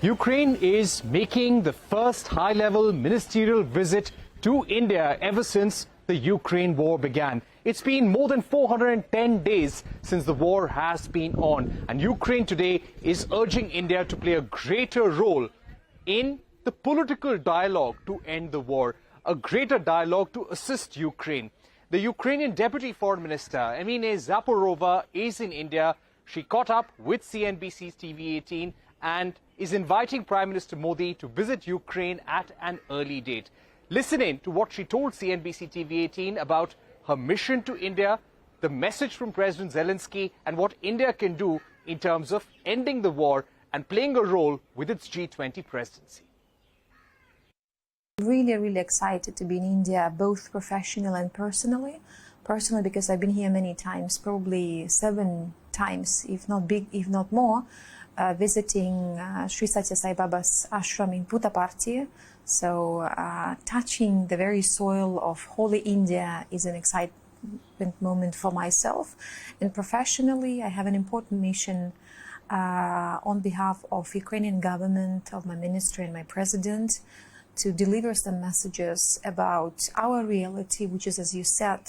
Ukraine is making the first high-level ministerial visit to India ever since the Ukraine war began. It's been more than 410 days since the war has been on, and Ukraine today is urging India to play a greater role in the political dialogue to end the war, a greater dialogue to assist Ukraine. The Ukrainian Deputy Foreign Minister, Emine Dzhaparova, is in India. She caught up with CNBC-TV18 and is inviting Prime Minister Modi to visit Ukraine at an early date. Listen in to what she told CNBC-TV18 about her mission to India, the message from President Zelensky, and what India can do in terms of ending the war and playing a role with its G20 presidency. Really excited to be in India, both professionally and personally. Personally, because I've been here many times, probably 7 times, if not more, visiting Sri Satya Sai Baba's ashram in Puttaparthi. So touching the very soil of holy India is an excitement moment for myself. And professionally, I have an important mission on behalf of Ukrainian government, of my ministry and my president, to deliver some messages about our reality, which is, as you said,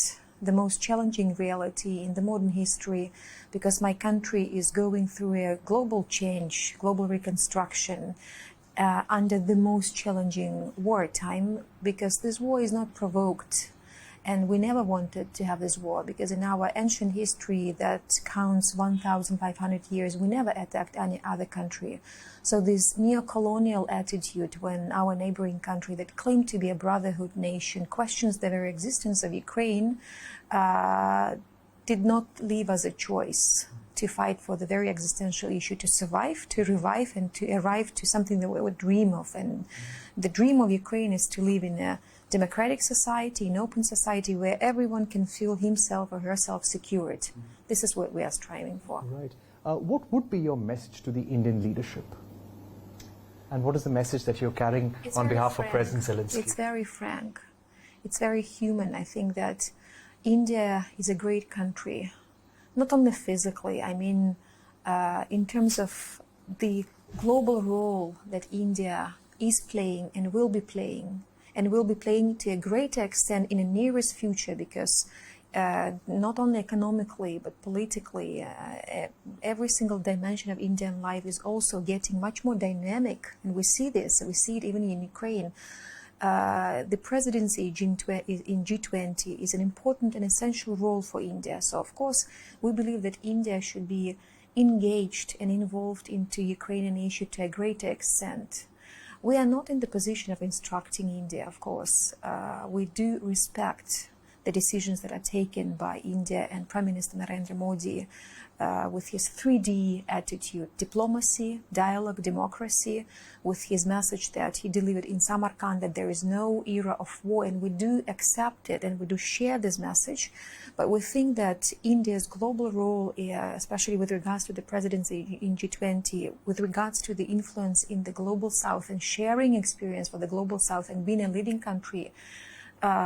the most challenging reality in the modern history, because my country is going through a global change, global reconstruction, under the most challenging wartime, because this war is not provoked. And we never wanted to have this war, because in our ancient history that counts 1,500 years, we never attacked any other country. So this neo-colonial attitude, when our neighboring country that claimed to be a brotherhood nation questions the very existence of Ukraine, did not leave us a choice to fight for the very existential issue, to survive, to revive, and to arrive to something that we would dream of. And the dream of Ukraine is to live in a democratic society, an open society where everyone can feel himself or herself secured. This is what we are striving for. Right. What would be your message to the Indian leadership? And what is the message that you're carrying on behalf of President Zelensky? It's very frank. It's very human. I think that India is a great country, not only physically, I mean, in terms of the global role that India is playing and will be playing to a greater extent in the nearest future, because not only economically but politically, every single dimension of Indian life is also getting much more dynamic, and we see this. We see it even in Ukraine. The presidency in G20 is an important and essential role for India. So, of course, we believe that India should be engaged and involved into Ukrainian issue to a greater extent. We are not in the position of instructing India, of course. We do respect the decisions that are taken by India and Prime Minister Narendra Modi with his 3D attitude: diplomacy, dialogue, democracy, with his message that he delivered in Samarkand that there is no era of war, and we do accept it and we do share this message. But we think that India's global role, especially with regards to the presidency in G20, with regards to the influence in the global south and sharing experience for the global south and being a leading country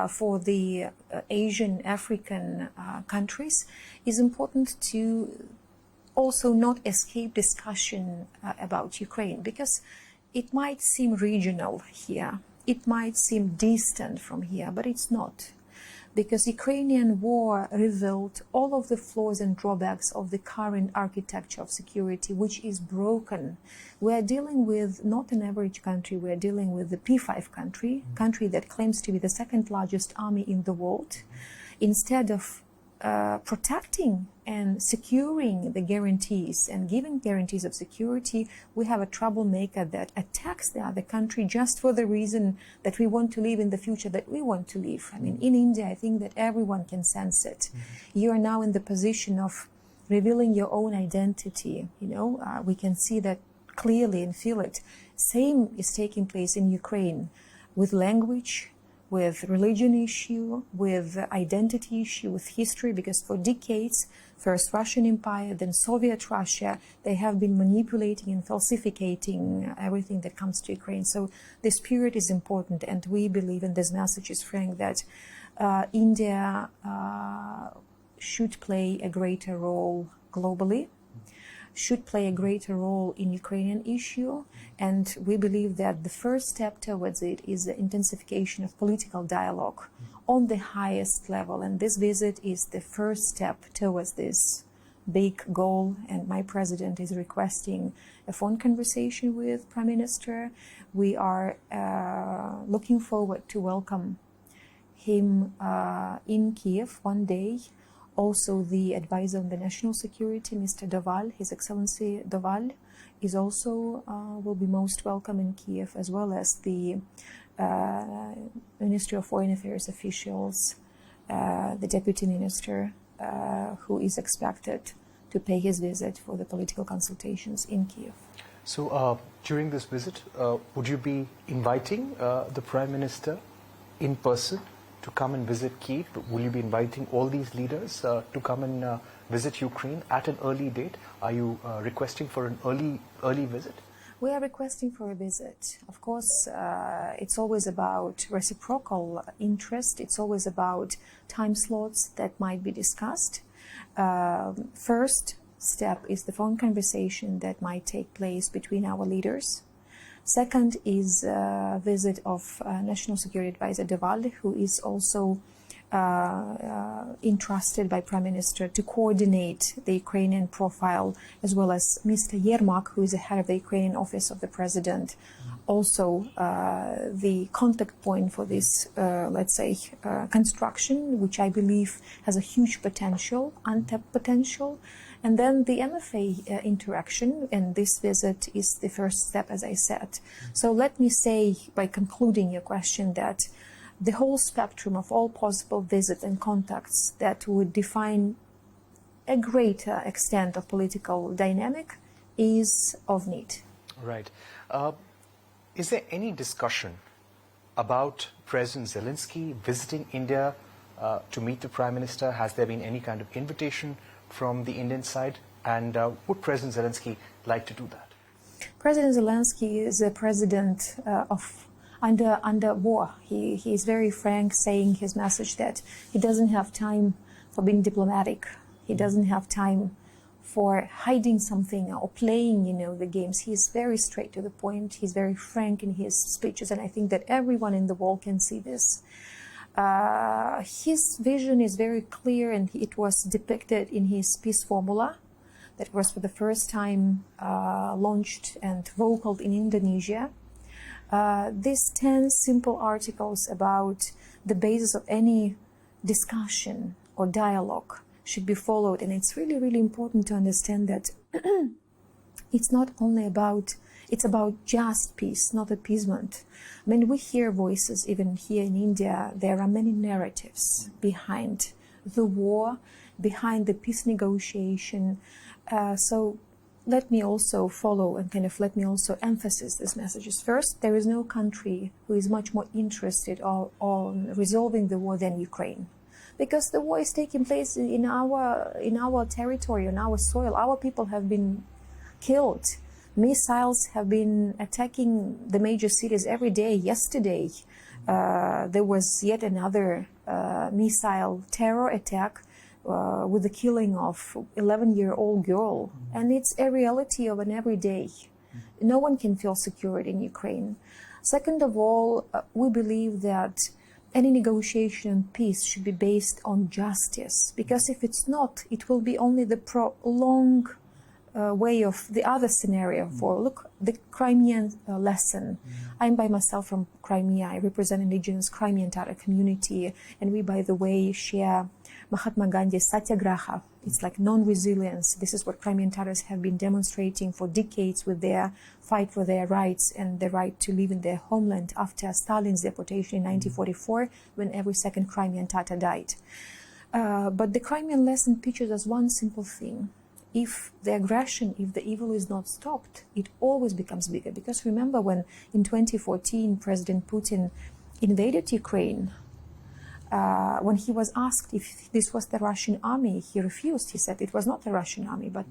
for the Asian, African countries, is important to also not escape discussion about Ukraine, because it might seem regional here, it might seem distant from here, but it's not. Because Ukrainian war revealed all of the flaws and drawbacks of the current architecture of security, which is broken. We are dealing with not an average country, we are dealing with the P5 country that claims to be the second largest army in the world. Instead of protecting and securing the guarantees and giving guarantees of security, we have a troublemaker that attacks the other country just for the reason that we want to live in the future that we want to live. I mean, in India, I think that everyone can sense it. You are now in the position of revealing your own identity. You know, we can see that clearly and feel it. Same is taking place in Ukraine with language, with religion issue, with identity issue, with history, because for decades, first Russian Empire, then Soviet Russia, they have been manipulating and falsifying everything that comes to Ukraine. So this period is important, and we believe, and this message is frank, that India should play a greater role globally, should play a greater role in Ukrainian issue, and we believe that the first step towards it is the intensification of political dialogue on the highest level, and this visit is the first step towards this big goal, and my president is requesting a phone conversation with Prime Minister. We are looking forward to welcome him in Kiev one day. Also, the advisor on the national security, Mr. Doval, His Excellency Doval, is also will be most welcome in Kiev, as well as the Ministry of Foreign Affairs officials, the Deputy Minister, who is expected to pay his visit for the political consultations in Kiev. So during this visit, would you be inviting the Prime Minister in person to come and visit Kiev? Will you be inviting all these leaders to come and visit Ukraine at an early date? Are you requesting for an early visit? We are requesting for a visit. Of course, it's always about reciprocal interest. It's always about time slots that might be discussed. First step is the phone conversation that might take place between our leaders. Second is a visit of National Security Advisor Doval, who is also entrusted by Prime Minister to coordinate the Ukrainian profile, as well as Mr. Yermak, who is the head of the Ukrainian Office of the President, also the contact point for this, let's say, construction, which I believe has a huge potential, untapped potential. And then the MFA interaction, and this visit is the first step, as I said. So let me say, by concluding your question, that the whole spectrum of all possible visits and contacts that would define a greater extent of political dynamic is of need. Right. Is there any discussion about President Zelensky visiting India to meet the Prime Minister? Has there been any kind of invitation from the Indian side? And would President Zelensky like to do that? President Zelensky is a president under war. He is very frank, saying his message that he doesn't have time for being diplomatic. He doesn't have time for hiding something or playing, the games. He's very straight to the point. He's very frank in his speeches, and I think that everyone in the world can see this. His vision is very clear, and it was depicted in his peace formula that was for the first time launched and vocalized in Indonesia. These 10 simple articles about the basis of any discussion or dialogue should be followed, and it's really, really important to understand that it's not only about, it's about just peace, not appeasement. I mean, we hear voices, even here in India, there are many narratives behind the war, behind the peace negotiation. So let me also follow and let me also emphasize these messages. First, there is no country who is much more interested on resolving the war than Ukraine, because the war is taking place in our territory, on our soil. Our people have been killed. Missiles have been attacking the major cities every day. Yesterday, there was yet another missile terror attack with the killing of 11-year-old girl. And it's a reality of an everyday. No one can feel secure in Ukraine. Second of all, we believe that any negotiation and peace should be based on justice, because if it's not, it will be only the prolonged way of the other scenario for, look, the Crimean lesson. I'm by myself from Crimea. I represent indigenous Crimean Tatar community, and we, by the way, share Mahatma Gandhi's Satyagraha. It's like non-resilience. This is what Crimean Tatars have been demonstrating for decades with their fight for their rights and the right to live in their homeland after Stalin's deportation in 1944, when every second Crimean Tatar died. But the Crimean lesson teaches us one simple thing. If the aggression, if the evil is not stopped, it always becomes bigger. Because remember when in 2014 President Putin invaded Ukraine, when he was asked if this was the Russian army, he refused. He said it was not the Russian army, but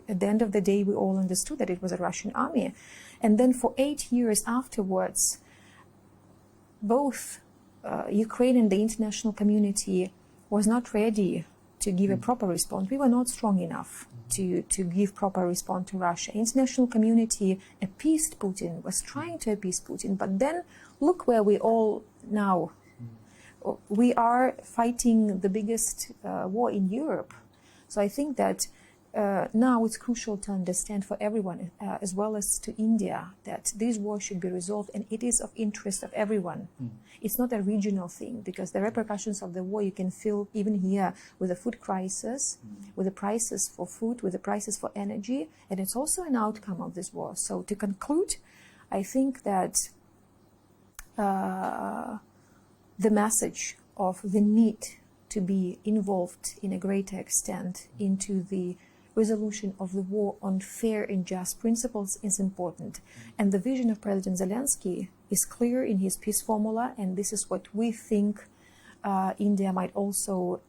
at the end of the day we all understood that it was a Russian army. And then for 8 years afterwards, both Ukraine and the international community was not ready to give a proper response. We were not strong enough to give proper response to Russia. International community appeased Putin, was trying to appease Putin, but then look where we all now. We are fighting the biggest war in Europe. So I think that now it's crucial to understand for everyone, as well as to India, that this war should be resolved, and it is of interest of everyone. It's not a regional thing, because the repercussions of the war you can feel even here with the food crisis, with the prices for food, with the prices for energy, and it's also an outcome of this war. So to conclude, I think that the message of the need to be involved in a greater extent into the resolution of the war on fair and just principles is important. And the vision of President Zelensky is clear in his peace formula, and this is what we think India might also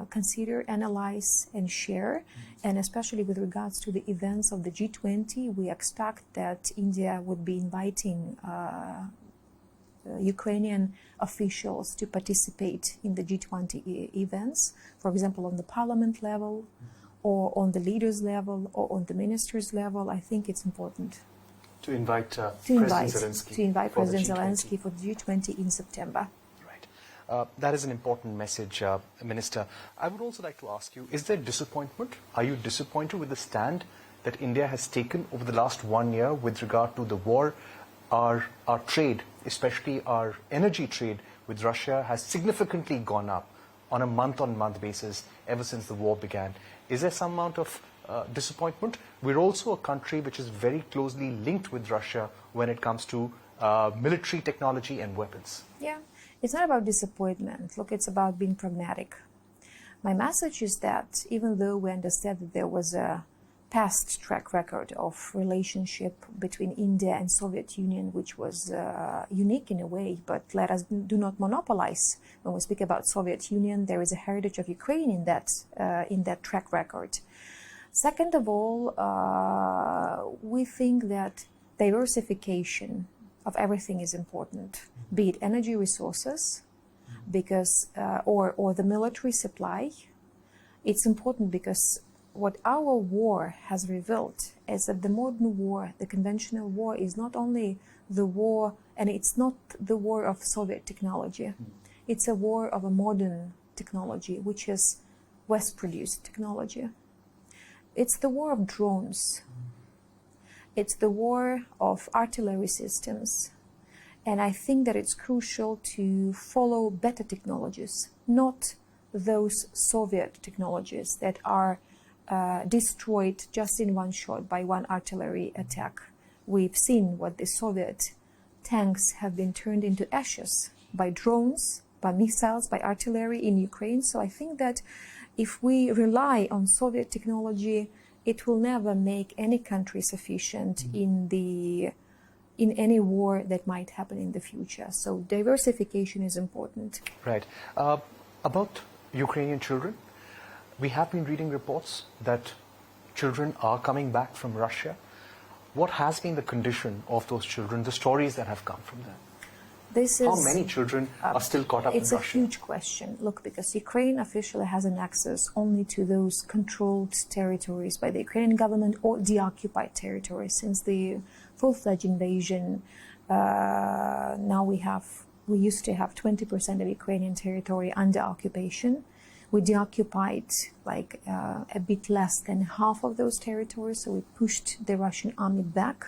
consider, analyze, and share. And especially with regards to the events of the G20, we expect that India would be inviting Ukrainian officials to participate in the G20 events, for example, on the parliament level, or on the leaders level, or on the ministers level. I think it's important to invite President Zelensky for the G20 in September. Right. That is an important message, Minister. I would also like to ask you, is there disappointment? Are you disappointed with the stand that India has taken over the last 1 year with regard to the war? Our trade, especially our energy trade with Russia, has significantly gone up on a month-on-month basis ever since the war began. Is there some amount of disappointment? We're also a country which is very closely linked with Russia when it comes to military technology and weapons. Yeah, it's not about disappointment. Look, it's about being pragmatic. My message is that even though we understand that there was a past track record of relationship between India and Soviet Union, which was unique in a way, but let us do not monopolize. When we speak about Soviet Union, there is a heritage of Ukraine in that track record. Second of all, we think that diversification of everything is important, be it energy resources, because or the military supply. It's important because what our war has revealed is that the modern war, the conventional war, is not only the war, and it's not the war of Soviet technology. It's a war of a modern technology, which is West-produced technology. It's the war of drones. It's the war of artillery systems. And I think that it's crucial to follow better technologies, not those Soviet technologies that are destroyed just in one shot by one artillery attack. We've seen what the Soviet tanks have been turned into ashes by drones, by missiles, by artillery in Ukraine. So I think that if we rely on Soviet technology, it will never make any country sufficient in any war that might happen in the future. So diversification is important. Right. About Ukrainian children, we have been reading reports that children are coming back from Russia. What has been the condition of those children, the stories that have come from them? How many children are still caught up in Russia? It's a huge question. Look, because Ukraine officially has an access only to those controlled territories by the Ukrainian government or the occupied territories. Since the full-fledged invasion, now we used to have 20% of Ukrainian territory under occupation. We deoccupied like a bit less than half of those territories, so we pushed the Russian army back.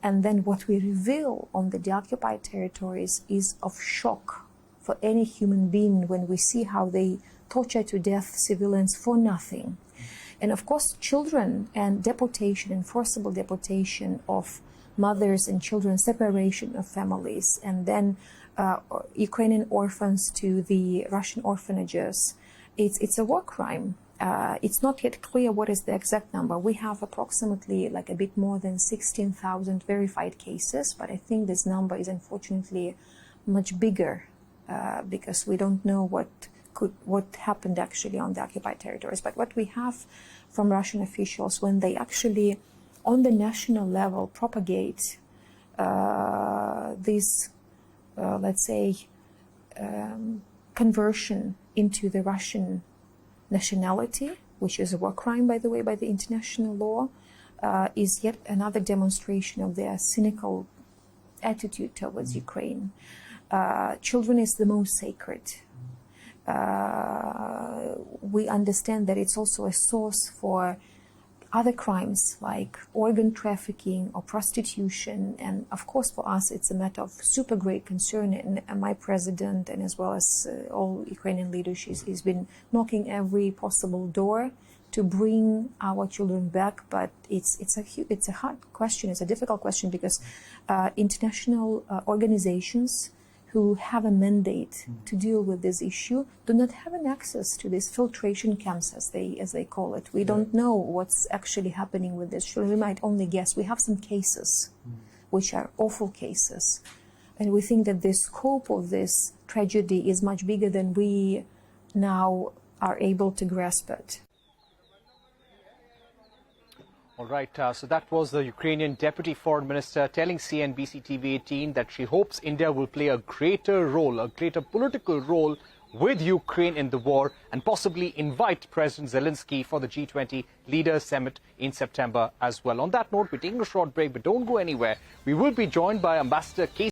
And then what we reveal on the deoccupied territories is of shock for any human being when we see how they torture to death civilians for nothing. And of course, children and deportation, and forcible deportation of mothers and children, separation of families, and then Ukrainian orphans to the Russian orphanages. It's a war crime. It's not yet clear what is the exact number. We have approximately like a bit more than 16,000 verified cases, but I think this number is unfortunately much bigger because we don't know what happened actually on the occupied territories. But what we have from Russian officials, when they actually on the national level propagate this, let's say, conversion into the Russian nationality, which is a war crime, by the way, by the international law, is yet another demonstration of their cynical attitude towards Ukraine. Children is the most sacred. We understand that it's also a source for other crimes like organ trafficking or prostitution, and of course for us it's a matter of super great concern, and my president and as well as all Ukrainian leadership has been knocking every possible door to bring our children back, but it's a hard question, it's a difficult question, because international organizations who have a mandate to deal with this issue do not have an access to these filtration camps, as they call it. We don't know what's actually happening with this children. We might only guess. We have some cases, which are awful cases, and we think that the scope of this tragedy is much bigger than we now are able to grasp it. All right, so that was the Ukrainian Deputy Foreign Minister telling CNBC-TV18 that she hopes India will play a greater role, a greater political role with Ukraine in the war, and possibly invite President Zelensky for the G20 Leaders Summit in September as well. On that note, we're taking a short break, but don't go anywhere. We will be joined by Ambassador K.